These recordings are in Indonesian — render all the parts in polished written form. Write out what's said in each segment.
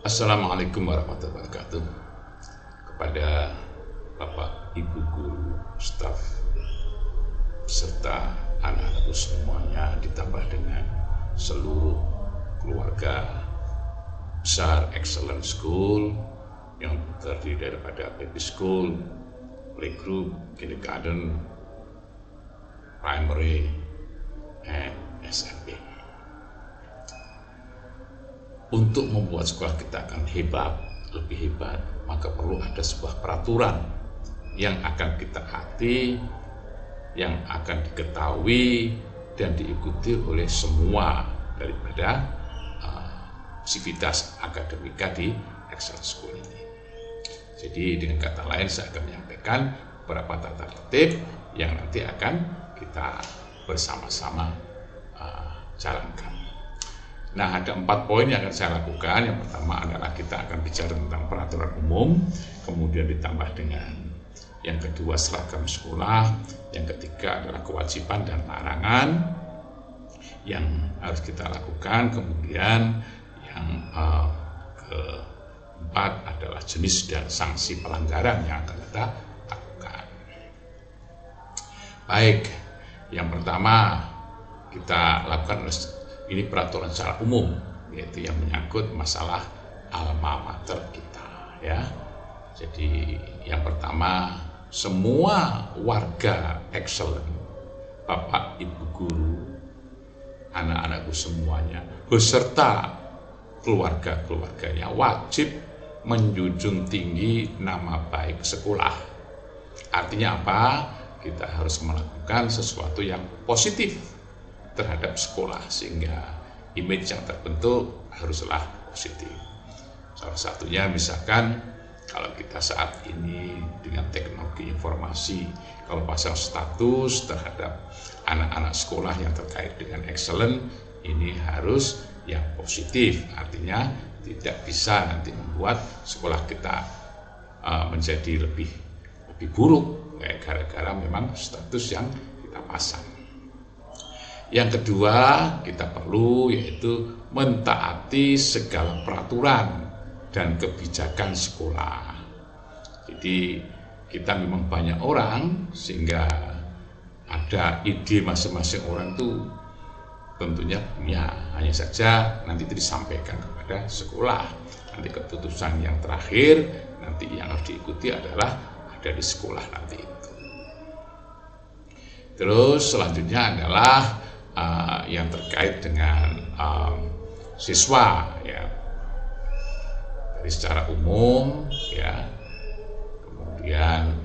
Assalamualaikum warahmatullahi wabarakatuh. Kepada Bapak, Ibu Guru, staf, serta anak-anakku semuanya, ditambah dengan seluruh keluarga besar Excellent School yang terdiri daripada baby school, playgroup, kindergarten, primary, and SMP. Untuk membuat sekolah kita akan hebat, lebih hebat, maka perlu ada sebuah peraturan yang akan kita taati, yang akan diketahui dan diikuti oleh semua daripada sivitas akademika di Excellent School ini. Jadi dengan kata lain saya akan menyampaikan beberapa tata tertib yang nanti akan kita bersama-sama jalankan. Nah, ada 4 poin yang akan saya lakukan. Yang pertama adalah kita akan bicara tentang peraturan umum, kemudian ditambah dengan yang kedua seragam sekolah, yang ketiga adalah kewajiban dan larangan yang harus kita lakukan, kemudian yang keempat adalah jenis dan sanksi pelanggaran yang akan kita lakukan. Baik, yang pertama kita lakukan ini peraturan secara umum, yaitu yang menyangkut masalah alma mater kita, ya. Jadi yang pertama, semua warga Excellent, Bapak, Ibu Guru, anak-anakku semuanya, beserta keluarga-keluarganya wajib menjunjung tinggi nama baik sekolah. Artinya apa? Kita harus melakukan sesuatu yang positif terhadap sekolah sehingga image yang terbentuk haruslah positif. Salah satunya misalkan kalau kita saat ini dengan teknologi informasi, kalau pasang status terhadap anak-anak sekolah yang terkait dengan Excellent, ini harus yang positif, artinya tidak bisa nanti membuat sekolah kita menjadi lebih buruk gara-gara memang status yang kita pasang. Yang kedua, kita perlu yaitu mentaati segala peraturan dan kebijakan sekolah. Jadi kita memang banyak orang sehingga ada ide masing-masing orang itu tentunya punya, hanya saja nanti itu disampaikan kepada sekolah. Nanti keputusan yang terakhir nanti yang harus diikuti adalah ada di sekolah nanti itu. Terus selanjutnya adalah yang terkait dengan siswa, ya. Dari secara umum, ya. Kemudian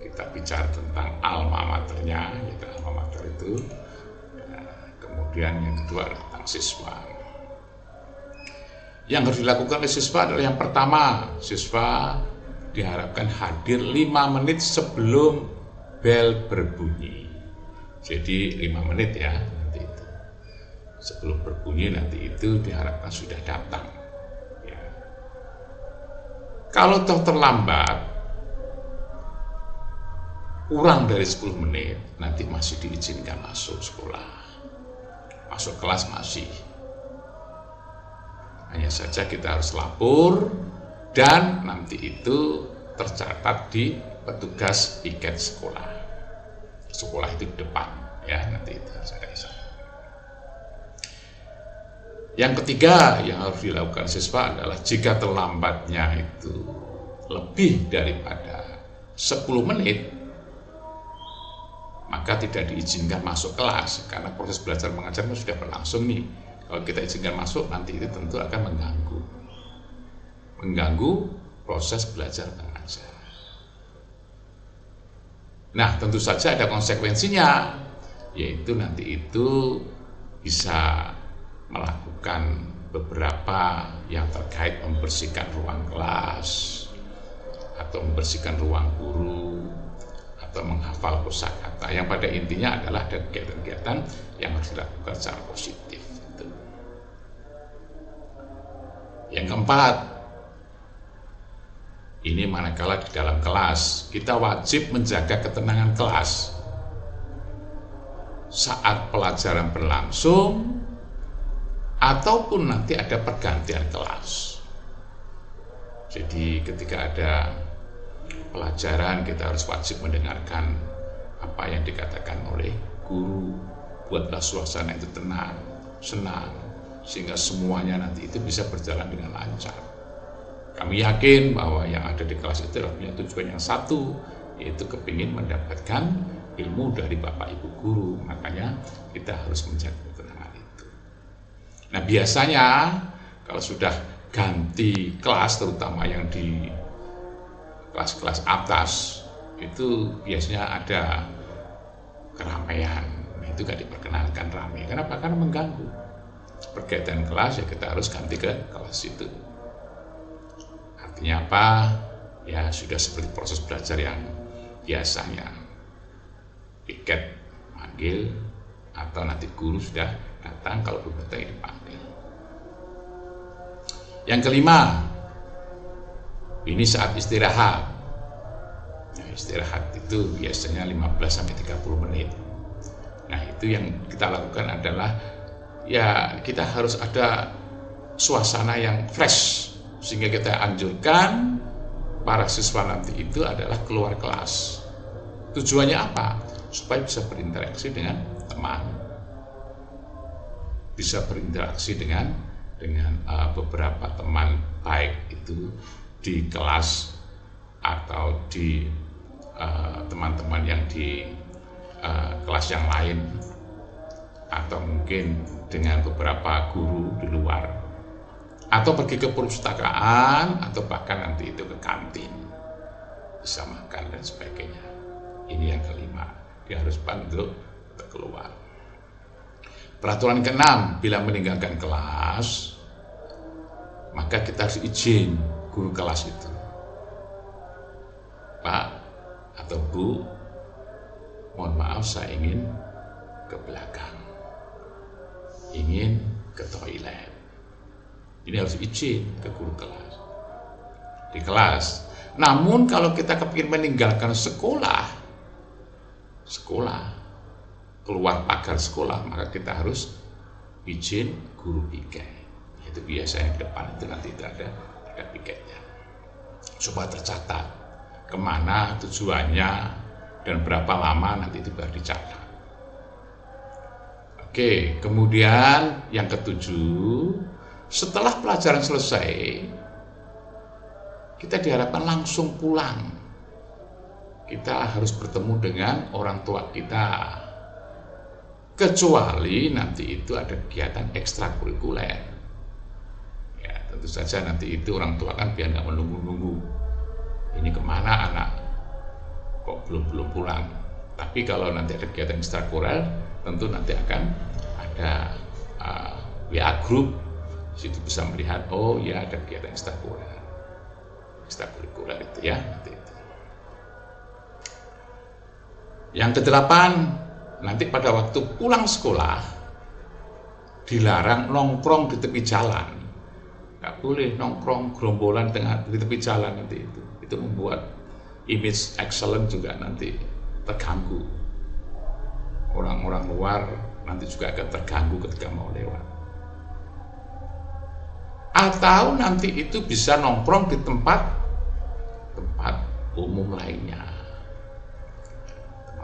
kita bicara tentang alma maternya, yaitu alma mater itu. Kemudian yang kedua adalah tentang siswa. Yang harus dilakukan oleh siswa adalah yang pertama, siswa diharapkan hadir 5 menit sebelum bel berbunyi. Jadi 5 menit ya nanti itu. Sebelum berbunyi nanti itu diharapkan sudah datang. Ya. Kalau toh terlambat kurang dari 10 menit nanti masih diizinkan masuk sekolah. Masuk kelas masih. Hanya saja kita harus lapor dan nanti itu tercatat di petugas piket sekolah. Sekolah itu di depan, ya nanti itu ada di sana. Yang ketiga yang harus dilakukan siswa adalah jika terlambatnya itu lebih daripada 10 menit, maka tidak diizinkan masuk kelas karena proses belajar mengajar sudah berlangsung nih. Kalau kita izinkan masuk nanti itu tentu akan mengganggu proses belajar mengajar. Nah, tentu saja ada konsekuensinya, yaitu nanti itu bisa melakukan beberapa yang terkait membersihkan ruang kelas, atau membersihkan ruang guru, atau menghafal kosakata. Yang pada intinya adalah ada kegiatan-kegiatan yang harus dilakukan secara positif. Yang keempat, ini manakala di dalam kelas, kita wajib menjaga ketenangan kelas. Saat pelajaran berlangsung, ataupun nanti ada pergantian kelas. Jadi ketika ada pelajaran kita harus wajib mendengarkan apa yang dikatakan oleh guru. Buatlah suasana itu tenang, senang, sehingga semuanya nanti itu bisa berjalan dengan lancar. Kami yakin bahwa yang ada di kelas itu adalah punya tujuan yang satu, yaitu kepingin mendapatkan ilmu dari Bapak Ibu guru. Makanya kita harus menjaga ketenangan itu. Nah biasanya kalau sudah ganti kelas, terutama yang di kelas-kelas atas, itu biasanya ada keramaian. Nah, itu gak diperkenankan ramai. Kenapa? Karena mengganggu. Pergantian kelas ya kita harus ganti ke kelas itu. Artinya apa? Ya sudah seperti proses belajar yang biasanya. Piket manggil atau nanti guru sudah datang, kalau belum datang dipanggil. Yang kelima, ini saat istirahat. Nah, istirahat itu biasanya 15-30 menit. Nah itu yang kita lakukan adalah ya kita harus ada suasana yang fresh, sehingga kita anjurkan para siswa nanti itu adalah keluar kelas. Tujuannya apa? Supaya bisa berinteraksi dengan teman, bisa berinteraksi dengan beberapa teman, baik itu di kelas atau di teman-teman yang di kelas yang lain, atau mungkin dengan beberapa guru di luar, atau pergi ke perpustakaan, atau bahkan nanti itu ke kantin, bisa makan dan sebagainya. Ini yang kelima, dia harus untuk keluar. Peraturan keenam, bila meninggalkan kelas, maka kita harus izin guru kelas itu. Pak atau Bu, mohon maaf saya ingin ke belakang, ingin ke toilet. Ini harus izin ke guru kelas di kelas. Namun kalau kita kepingin meninggalkan sekolah, keluar pagar sekolah, maka kita harus izin guru piket. Itu biasanya di depan itu nanti itu ada piketnya, supaya tercatat kemana tujuannya dan berapa lama, nanti itu baru dicatat. Oke, kemudian yang ketujuh, setelah pelajaran selesai, kita diharapkan langsung pulang. Kita harus bertemu dengan orang tua kita, kecuali nanti itu ada kegiatan ekstrakurikuler. Ya, tentu saja nanti itu orang tua kan biar nggak menunggu-nunggu. Ini kemana anak? Kok belum pulang? Tapi kalau nanti ada kegiatan ekstrakurikuler, tentu nanti akan ada WA group. Situ bisa melihat, oh ya ada kegiatan ekstrakurikuler itu ya nanti itu. Yang kedelapan, nanti pada waktu pulang sekolah dilarang nongkrong di tepi jalan. Nggak boleh nongkrong gerombolan di tepi jalan nanti itu. Itu membuat image excellent juga nanti terganggu. Orang-orang luar nanti juga akan terganggu ketika mau lewat. Atau nanti itu bisa nongkrong di tempat umum lainnya.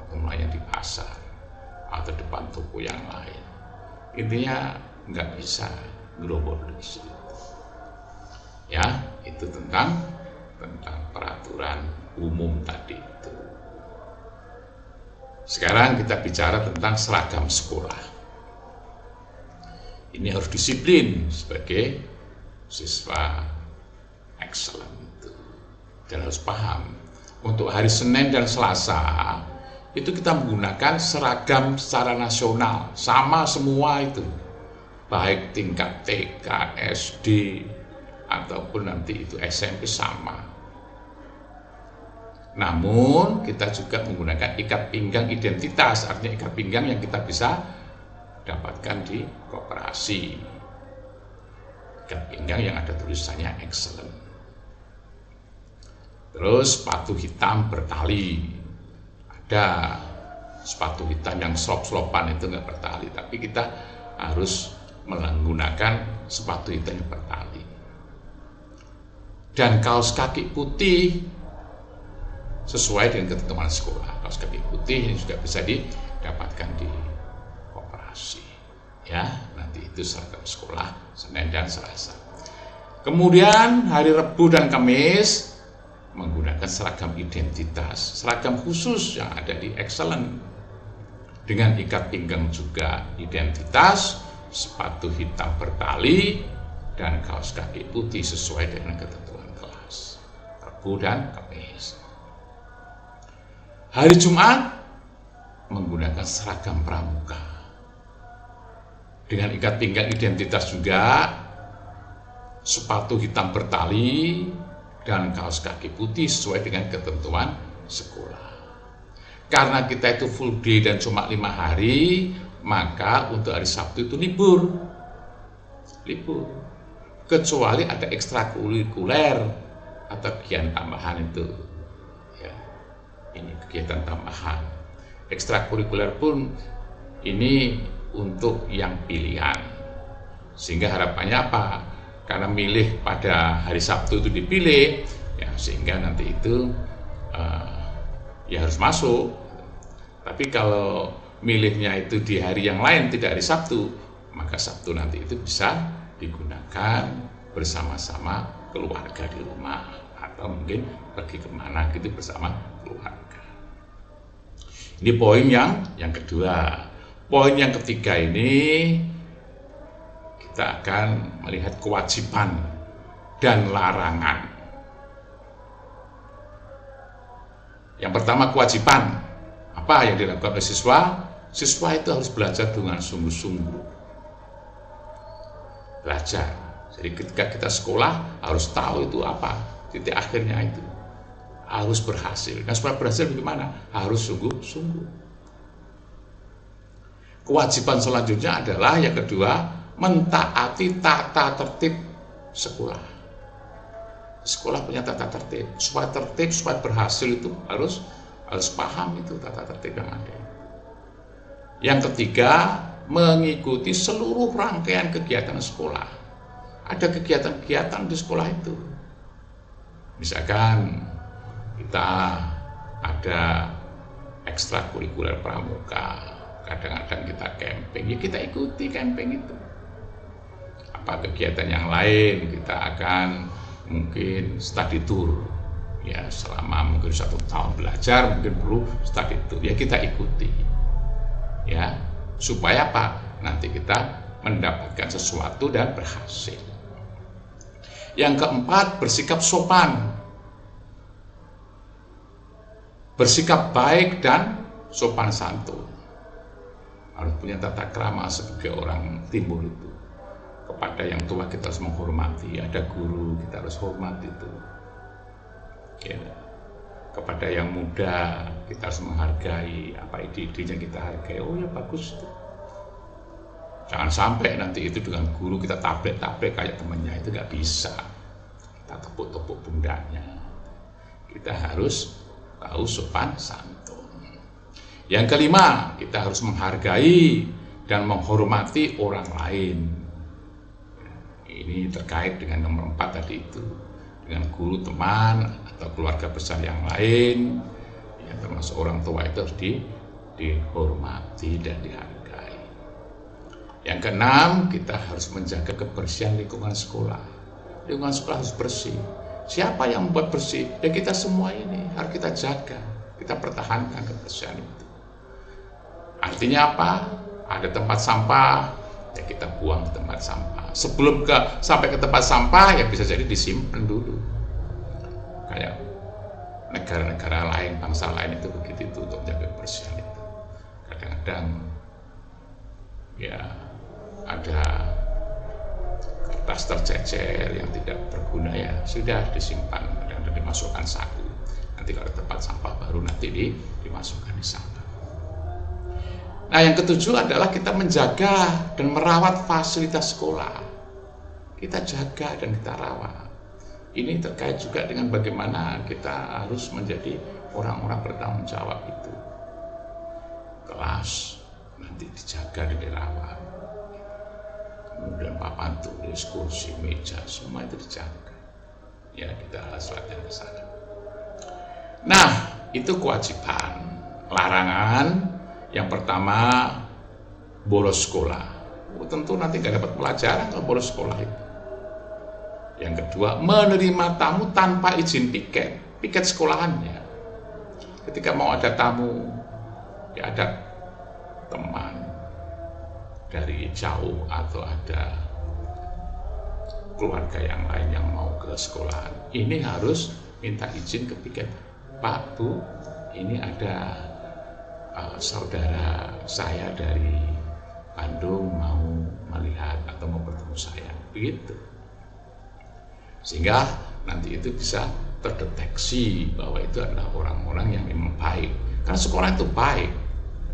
Umumnya di pasar atau depan toko yang lain. Intinya nggak bisa gerobol di situ. Ya, itu tentang peraturan umum tadi itu. Sekarang kita bicara tentang seragam sekolah. Ini harus disiplin sebagai siswa excellent itu, dan harus paham. Untuk hari Senin dan Selasa itu kita menggunakan seragam secara nasional, sama semua itu, baik tingkat TK, SD, ataupun nanti itu SMP sama. Namun kita juga menggunakan ikat pinggang identitas, artinya ikat pinggang yang kita bisa dapatkan di koperasi. Ikat pinggang yang ada tulisannya excellent. Terus sepatu hitam bertali. Ada sepatu hitam yang slop-slopan itu nggak bertali, tapi kita harus menggunakan sepatu hitam yang bertali. dan kaos kaki putih sesuai dengan ketentuan sekolah. Kaos kaki putih ini juga bisa didapatkan di koperasi. Ya, nanti itu seragam sekolah Senin dan Selasa. Kemudian hari Rabu dan Kamis menggunakan seragam identitas, seragam khusus yang ada di Excellent dengan ikat pinggang juga identitas, sepatu hitam bertali, dan kaos kaki putih sesuai dengan ketentuan kelas. Rabu dan Kamis. Hari Jumat menggunakan seragam pramuka dengan ikat pinggang identitas juga, sepatu hitam bertali, dan kaos kaki putih sesuai dengan ketentuan sekolah. Karena kita itu full day dan cuma 5 hari, maka untuk hari Sabtu itu libur. Kecuali ada ekstrakurikuler atau kegiatan tambahan itu. Ya, ini kegiatan tambahan. Ekstrakurikuler pun ini untuk yang pilihan. Sehingga harapannya apa? Karena milih pada hari Sabtu itu dipilih, ya sehingga nanti itu ya harus masuk. Tapi kalau milihnya itu di hari yang lain, tidak hari Sabtu, maka Sabtu nanti itu bisa digunakan bersama-sama keluarga di rumah, atau mungkin pergi kemana gitu bersama keluarga. Ini poin yang kedua. Poin yang ketiga ini kita akan melihat kewajiban dan larangan. Yang pertama, kewajiban. Apa yang dilakukan oleh siswa? Siswa itu harus belajar dengan sungguh-sungguh. Belajar. Jadi ketika kita sekolah harus tahu itu apa titik akhirnya itu. Harus berhasil. Nah, supaya berhasil bagaimana? Harus sungguh-sungguh. Kewajiban selanjutnya adalah yang kedua, mentaati tata tertib sekolah. Sekolah punya tata tertib. Supaya berhasil itu harus paham itu tata tertib yang ada. Yang ketiga, mengikuti seluruh rangkaian kegiatan sekolah. Ada kegiatan-kegiatan di sekolah itu. Misalkan kita ada ekstrakurikuler pramuka, kadang-kadang kita camping, ya kita ikuti camping itu. Apa kegiatan yang lain, kita akan mungkin study tour, ya selama mungkin 1 tahun belajar, mungkin perlu study tour, ya kita ikuti, ya supaya apa? Nanti kita mendapatkan sesuatu dan berhasil. Yang keempat, bersikap sopan, bersikap baik dan sopan santun. Harus punya tata krama sebagai orang timur itu. Kepada yang tua kita harus menghormati, ada guru kita harus hormati itu. Ya. Kepada yang muda kita harus menghargai, apa ide-idenya kita hargai. Oh ya bagus itu. Jangan sampai nanti itu dengan guru kita tabrak-tabrak kayak temannya, itu nggak bisa. Kita tepuk-tepuk pundaknya. Kita harus tahu sopan santun. Yang kelima, kita harus menghargai dan menghormati orang lain. Ini terkait dengan nomor 4 tadi itu, dengan guru, teman, atau keluarga besar yang lain, ya, termasuk orang tua itu harus dihormati dan dihargai. Yang keenam, kita harus menjaga kebersihan lingkungan sekolah. Lingkungan sekolah harus bersih. Siapa yang membuat bersih? Ya kita semua ini harus kita jaga, kita pertahankan kebersihan itu. Artinya apa? Ada tempat sampah, ya kita buang ke tempat sampah. Sebelum sampai ke tempat sampah, ya bisa jadi disimpan dulu. Kayak negara-negara lain, bangsa lain itu begitu itu untuk menjaga kebersihan itu. Kadang-kadang ya ada kertas tercecer yang tidak berguna, ya sudah disimpan dan dimasukkan saku. Nanti kalau tempat sampah baru nanti dimasukkan di sana. Nah, yang ketujuh adalah kita menjaga dan merawat fasilitas sekolah. Kita jaga dan kita rawat. Ini terkait juga dengan bagaimana kita harus menjadi orang-orang bertanggung jawab itu. Kelas nanti dijaga dan dirawat. Kemudian papan tulis, kursi, meja, semua itu dijaga. Ya, kita harus latihan ke sana. Nah, itu kewajiban. Larangan yang pertama, bolos sekolah. Tentu nanti nggak dapat pelajaran kalau bolos sekolah itu. Yang kedua, menerima tamu tanpa izin piket sekolahannya. Ketika mau ada tamu, ya ada teman dari jauh atau ada keluarga yang lain yang mau ke sekolahan, ini harus minta izin ke piket. Pak, Bu, ini ada saudara saya dari Bandung mau melihat atau mau bertemu saya, begitu. Sehingga nanti itu bisa terdeteksi bahwa itu adalah orang-orang yang memang baik. Karena sekolah itu baik.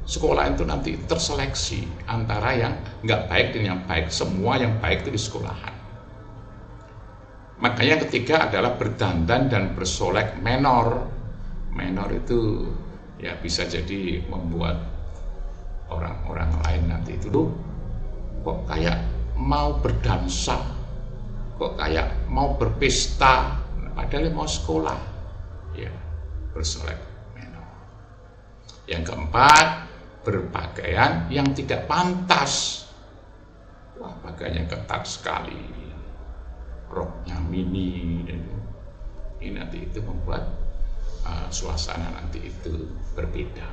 Sekolah itu nanti terseleksi antara yang nggak baik dan yang baik. Semua yang baik itu di sekolahan. Makanya yang ketiga adalah berdandan dan bersolek menor. Menor itu ya bisa jadi membuat orang-orang lain nanti itu kok kayak mau berdansa, kok kayak mau berpesta, padahal mau sekolah. Ya, bersolek menor. Yang keempat, berpakaian yang tidak pantas. Wah, pakaiannya ketat sekali, roknya mini, ini nanti itu membuat suasana nanti itu berbeda.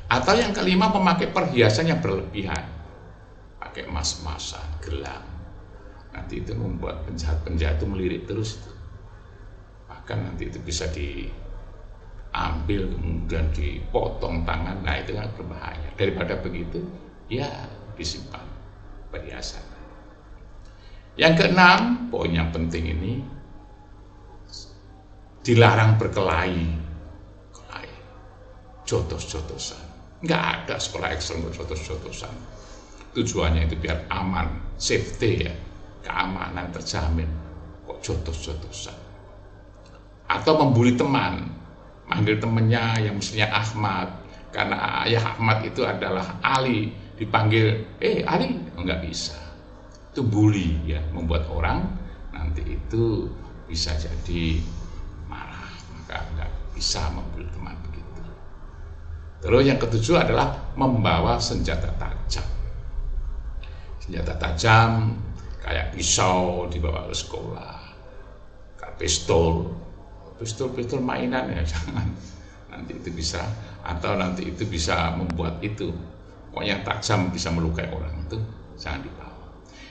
Atau yang kelima, memakai perhiasan yang berlebihan, pakai emas-emasan, gelang. Nanti itu membuat penjahat-penjahat itu melirik terus itu. Bahkan nanti itu bisa diambil kemudian dipotong tangan. Nah, itu kan berbahaya. Daripada begitu, ya disimpan perhiasan. Yang keenam, poin yang penting ini, dilarang berkelahi, jotos-jotosan. Nggak ada sekolah ekstern jotos-jotosan. Tujuannya itu biar aman, safety ya, keamanan terjamin. Kok jotos-jotosan? Atau membuli teman, manggil temannya yang mestinya Ahmad, karena ayah Ahmad itu adalah Ali, dipanggil Ali, nggak bisa. Itu bully ya, membuat orang nanti itu bisa jadi marah, maka nggak bisa membuli teman begitu. Terus yang ketujuh adalah membawa senjata tajam. Senjata tajam kayak pisau dibawa ke sekolah, kayak pistol mainan ya jangan. Nanti itu bisa, atau nanti itu bisa membuat itu, pokoknya tajam bisa melukai orang, itu jangan dibawa.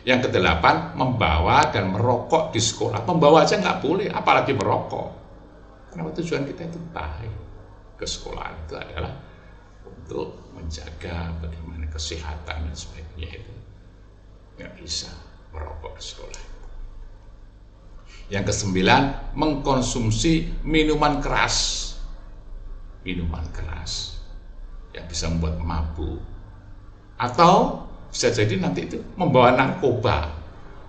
Yang kedelapan, membawa dan merokok di sekolah. Membawa aja nggak boleh, apalagi merokok. Karena tujuan kita itu baik. Ke sekolah itu adalah untuk menjaga bagaimana kesehatan dan sebagainya, itu nggak bisa merokok di sekolah. Yang kesembilan, mengkonsumsi minuman keras yang bisa membuat mabuk, atau bisa jadi nanti itu membawa narkoba,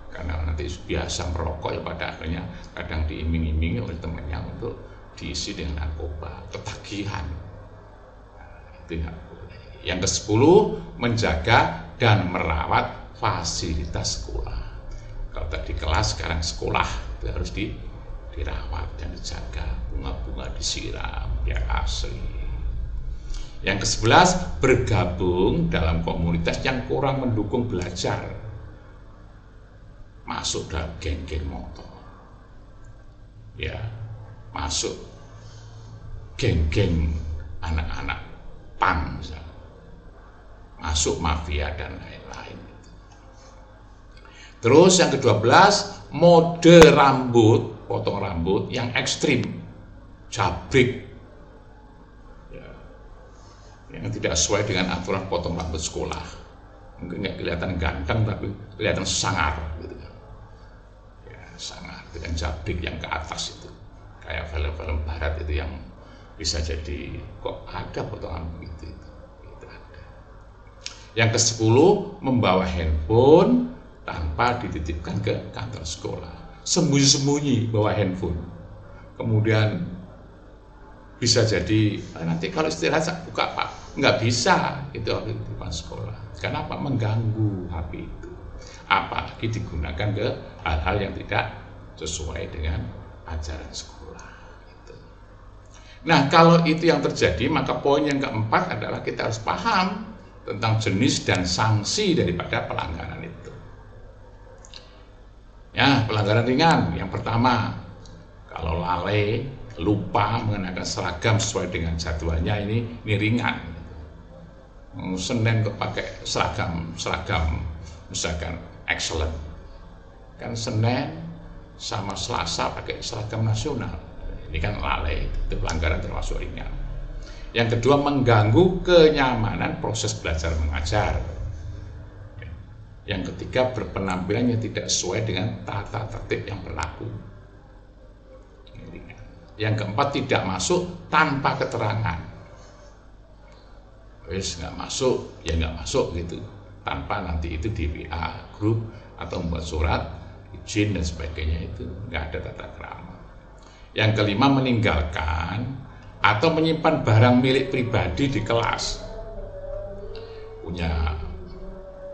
karena nanti biasa merokok ya, pada akhirnya kadang diiming-imingi oleh temannya untuk diisi dengan narkoba, ketagihan. Yang ke-10, menjaga dan merawat fasilitas sekolah. Kalau tadi kelas, sekarang sekolah itu harus dirawat dan dijaga, bunga-bunga disiram biar asri. Yang ke-11, bergabung dalam komunitas yang kurang mendukung belajar, masuk dalam geng-geng motor, ya, masuk geng-geng anak-anak pang, misalnya, masuk mafia dan lain-lain. Terus yang ke-12, mode rambut, potong rambut yang ekstrim, jabrik, ya, yang tidak sesuai dengan aturan potong rambut sekolah. Mungkin nggak kelihatan ganteng tapi kelihatan sangar, gitu kan? Ya, sangar dengan jabrik yang ke atas itu, kayak film-film barat itu yang bisa jadi kok ada potongan begitu itu ada. Yang ke-10, membawa handphone tanpa dititipkan ke kantor sekolah, sembunyi-sembunyi bawa handphone, kemudian bisa jadi nanti kalau istirahat buka Pak, nggak bisa, itu harus di depan sekolah. Kenapa? Mengganggu HP itu, apalagi digunakan ke hal-hal yang tidak sesuai dengan ajaran sekolah. Gitu. Nah, kalau itu yang terjadi, maka poin yang keempat adalah kita harus paham tentang jenis dan sanksi daripada pelanggaran itu. Ya, pelanggaran ringan yang pertama, kalau lalai, lupa mengenakan seragam sesuai dengan jadwalnya, ini ringan. Senin kepakai seragam misalkan excellent, kan Senin sama Selasa pakai seragam nasional, ini kan lalai, itu pelanggaran termasuk ringan. Yang kedua, mengganggu kenyamanan proses belajar mengajar. Yang ketiga, berpenampilan yang tidak sesuai dengan tata tertib yang berlaku. Yang keempat, tidak masuk tanpa keterangan. Wis nggak masuk, ya nggak masuk gitu, tanpa nanti itu di WA grup atau membuat surat izin dan sebagainya, itu nggak ada tata krama. Yang kelima, meninggalkan atau menyimpan barang milik pribadi di kelas. Punya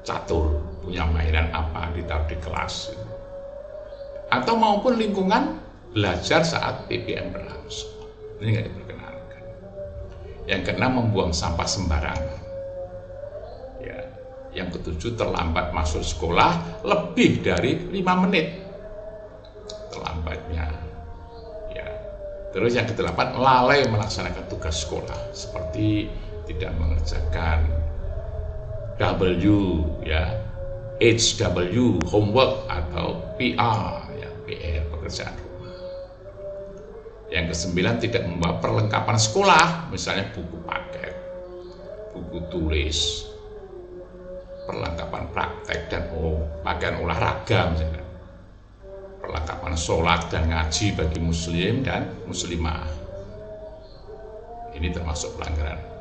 catur, punya mainan apa ditaruh di kelas, atau maupun lingkungan belajar saat PPM berlangsung, ini nggak diperkenankan. Yang keenam, membuang sampah sembarangan. Ya. Yang ketujuh, terlambat masuk sekolah lebih dari 5 menit terlambatnya. Ya. Terus yang kedelapan, lalai melaksanakan tugas sekolah seperti tidak mengerjakan W, ya, HW, homework, atau PR, ya, PR, pekerjaan rumah. Yang kesembilan, tidak membawa perlengkapan sekolah, misalnya buku paket, buku tulis, perlengkapan praktek dan pakaian olahraga, misalnya perlengkapan sholat dan ngaji bagi muslim dan muslimah. Ini termasuk pelanggaran.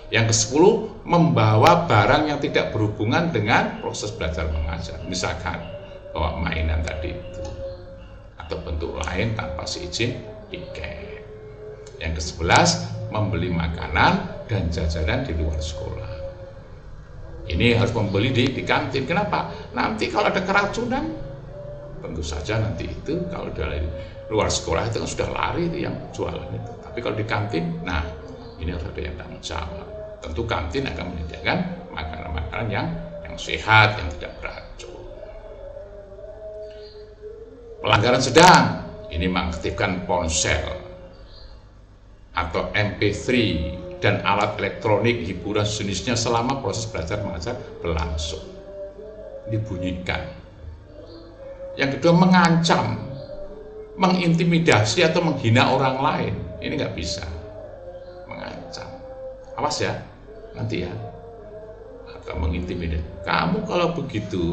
Yang ke-10, membawa barang yang tidak berhubungan dengan proses belajar mengajar, misalkan bawa mainan tadi itu atau bentuk lain tanpa seizin tiket. Yang ke-11, membeli makanan dan jajanan di luar sekolah. Ini harus membeli di kantin. Kenapa? Nanti kalau ada keracunan, tentu saja nanti itu kalau dari luar sekolah itu kan sudah lari itu yang jualan itu. Tapi kalau di kantin, nah ini harus ada yang tanggung jawab. Tentu kantin akan menyediakan makanan-makanan yang sehat, yang tidak beracun. Pelanggaran sedang, ini mengaktifkan ponsel atau MP3 dan alat elektronik hiburan jenisnya selama proses belajar mengajar berlangsung. Dibunyikan. Yang kedua, mengancam, mengintimidasi atau menghina orang lain. Ini nggak bisa. Mengancam. Awas ya, nanti ya. Atau mengintimidasi. Kamu kalau begitu,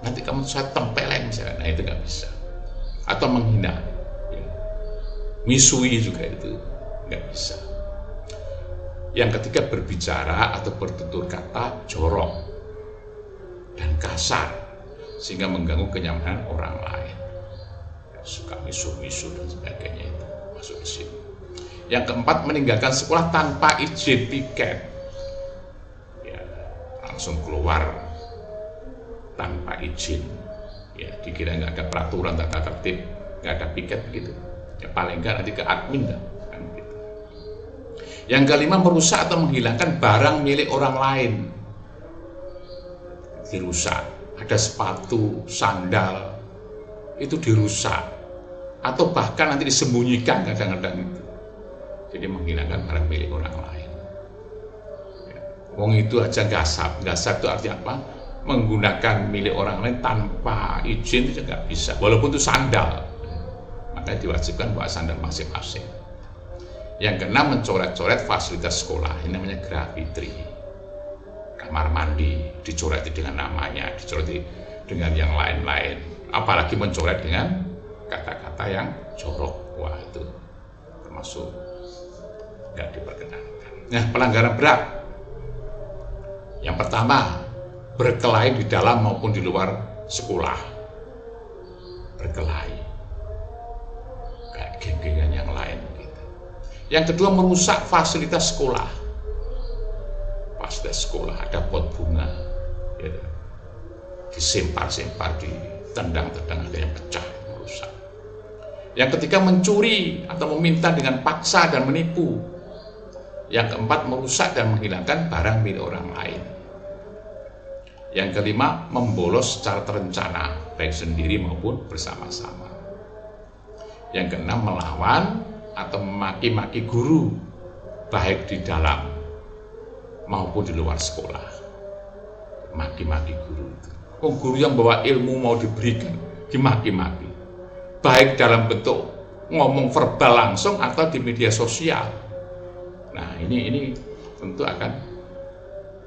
nanti kamu saya tempelin misalnya. Nah, itu nggak bisa. Atau menghina, ya. Misui juga itu nggak bisa. Yang ketiga, berbicara atau bertutur kata jorok dan kasar sehingga mengganggu kenyamanan orang lain. Suka misu-misu dan sebagainya, itu masuk di sini. Yang keempat, meninggalkan sekolah tanpa izin tiket. Ya, langsung keluar tanpa izin. Ya, dikira nggak ada peraturan tata tertib, nggak ada piket begitu. Ya paling nggak nanti ke admin dah, kan gitu. Yang kelima, merusak atau menghilangkan barang milik orang lain. Dirusak, ada sepatu, sandal, itu dirusak, atau bahkan nanti disembunyikan kadang-kadang itu. Jadi menghilangkan barang milik orang lain. Ya. Wong itu aja gasap itu artinya apa? Menggunakan milik orang lain tanpa izin itu nggak bisa, walaupun itu sandal, makanya diwajibkan bawa sandal masing-masing. Yang keenam, mencoret-coret fasilitas sekolah, ini namanya grafiti. Kamar mandi dicoreti dengan namanya, dicoreti dengan yang lain-lain, apalagi mencoret dengan kata-kata yang jorok, wah itu termasuk nggak diperkenankan. Nah, pelanggaran berat yang pertama, berkelahi di dalam maupun di luar sekolah. Berkelahi kayak geng-gengan yang lain gitu. Yang kedua, merusak fasilitas sekolah. Fasilitas sekolah, ada pot bunga gitu. Disempar-sempar, ditendang-tendang, ada yang pecah. Yang ketiga, mencuri atau meminta dengan paksa dan menipu. Yang keempat, merusak dan menghilangkan barang milik orang lain. Yang kelima, membolos secara terencana, baik sendiri maupun bersama-sama. Yang keenam, melawan atau memaki-maki guru, baik di dalam maupun di luar sekolah. Maki-maki guru itu. Guru yang bawa ilmu mau diberikan, dimaki-maki. Baik dalam bentuk ngomong verbal langsung atau di media sosial. Nah, ini tentu akan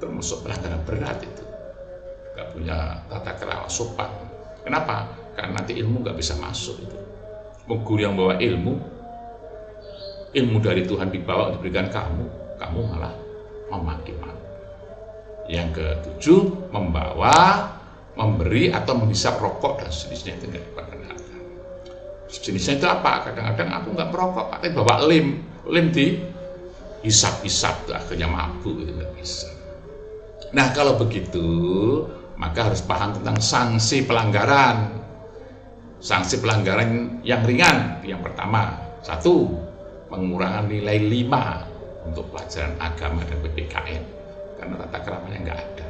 termasuk pelanggaran berat itu. Gak punya tata krama sopan. Kenapa? Karena nanti ilmu gak bisa masuk itu. Guru yang bawa ilmu dari Tuhan dibawa diberikan kamu malah memaki-maki. Yang ketujuh, membawa, memberi atau menghisap rokok dan sejenisnya itu nggak diperkenankan. Sejenisnya itu apa? Kadang-kadang aku nggak merokok, tapi bawa lem di hisap-hisap, akhirnya mabuk, itu nggak bisa. Nah, kalau begitu maka harus paham tentang sanksi pelanggaran. Sanksi pelanggaran yang ringan, yang pertama, 1, pengurangan nilai 5 untuk pelajaran agama dan PPKN karena tata keramanya nggak ada.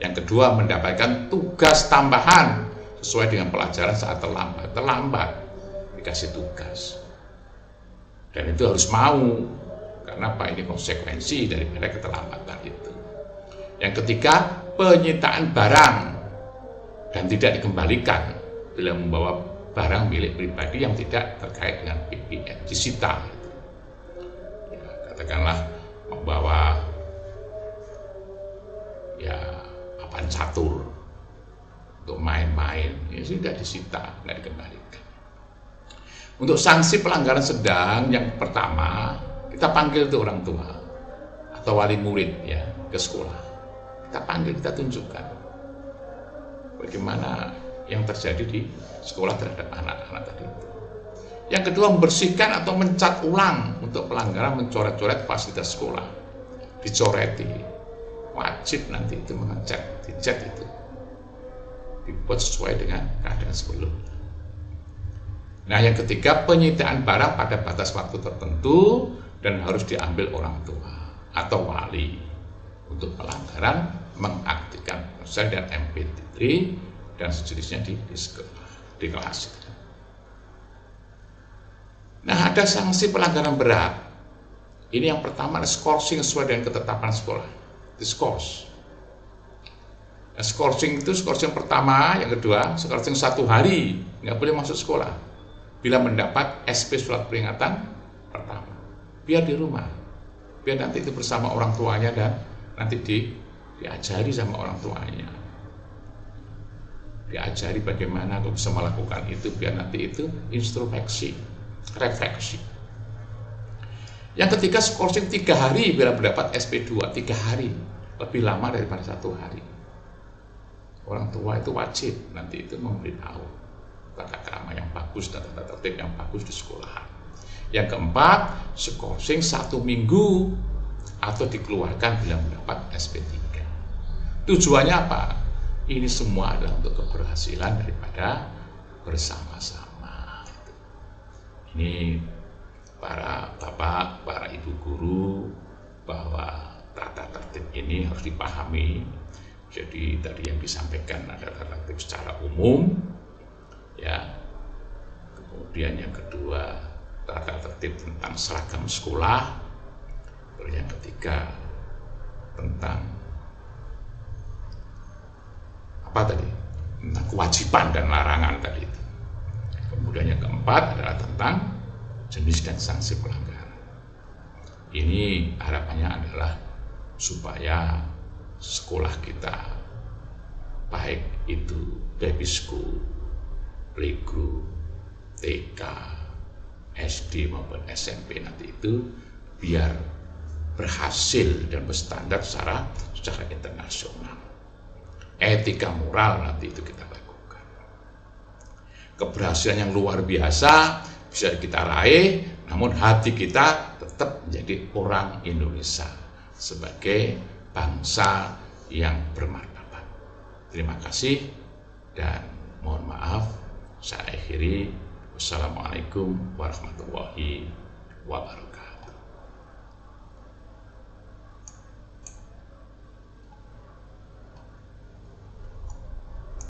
Yang kedua, mendapatkan tugas tambahan sesuai dengan pelajaran saat terlambat dikasih tugas, dan itu harus mau, karena apa? Ini konsekuensi daripada keterlambatan itu. Yang ketiga, penyitaan barang dan tidak dikembalikan bila membawa barang milik pribadi yang tidak terkait dengan PPN, disita. Ya, katakanlah membawa papan catur untuk main-main, ya sudah disita, nggak dikembalikan. Untuk sanksi pelanggaran sedang, yang pertama, kita panggil tuh orang tua atau wali murid ya ke sekolah. Kita panggil, kita tunjukkan bagaimana yang terjadi di sekolah terhadap anak-anak tadi itu. Yang kedua, membersihkan atau mencat ulang untuk pelanggaran mencoret-coret fasilitas sekolah. Dicoreti, wajib nanti itu mengecat, dicat itu, dibuat sesuai dengan keadaan sebelumnya. Nah, yang ketiga, penyitaan barang pada batas waktu tertentu dan harus diambil orang tua atau wali untuk pelanggaran mengaktifkan ponsel dan MP3 dan sejenisnya di sekolah, di kelas. Nah, ada sanksi pelanggaran berat. Ini yang pertama, skorsing sesuai dengan ketetapan sekolah. Diskors. Nah, skorsing itu skorsing pertama, yang kedua, skorsing 1 hari, nggak boleh masuk sekolah. Bila mendapat SP surat peringatan pertama, biar di rumah, biar nanti itu bersama orang tuanya dan nanti diajari sama orang tuanya. Diajari bagaimana aku bisa melakukan itu, biar nanti itu introspeksi, refleksi. Yang ketiga, skorsing 3 hari bila mendapat SP2, 3 hari, lebih lama daripada 1 hari. Orang tua itu wajib nanti itu memberitahu tata krama yang bagus dan tata tertib yang bagus di sekolahan. Yang keempat, skorsing 1 minggu atau dikeluarkan bila mendapat SP3. Tujuannya apa? Ini semua adalah untuk keberhasilan daripada bersama-sama. Ini para bapak, para ibu guru, bahwa tata tertib ini harus dipahami. Jadi tadi yang disampaikan adalah tata tertib secara umum, ya. Kemudian yang kedua, tata tertib tentang seragam sekolah. Terus yang ketiga, tentang apa tadi? Tentang kewajiban dan larangan tadi itu. Kemudian yang keempat adalah tentang jenis dan sanksi pelanggaran. Ini harapannya adalah supaya sekolah kita, baik itu baby school, playgroup, TK, SD maupun SMP nanti itu biar berhasil dan berstandar secara internasional. Etika moral nanti itu kita lakukan. Keberhasilan yang luar biasa bisa kita raih, namun hati kita tetap menjadi orang Indonesia sebagai bangsa yang bermartabat. Terima kasih dan mohon maaf, saya akhiri. Wassalamualaikum warahmatullahi wabarakatuh.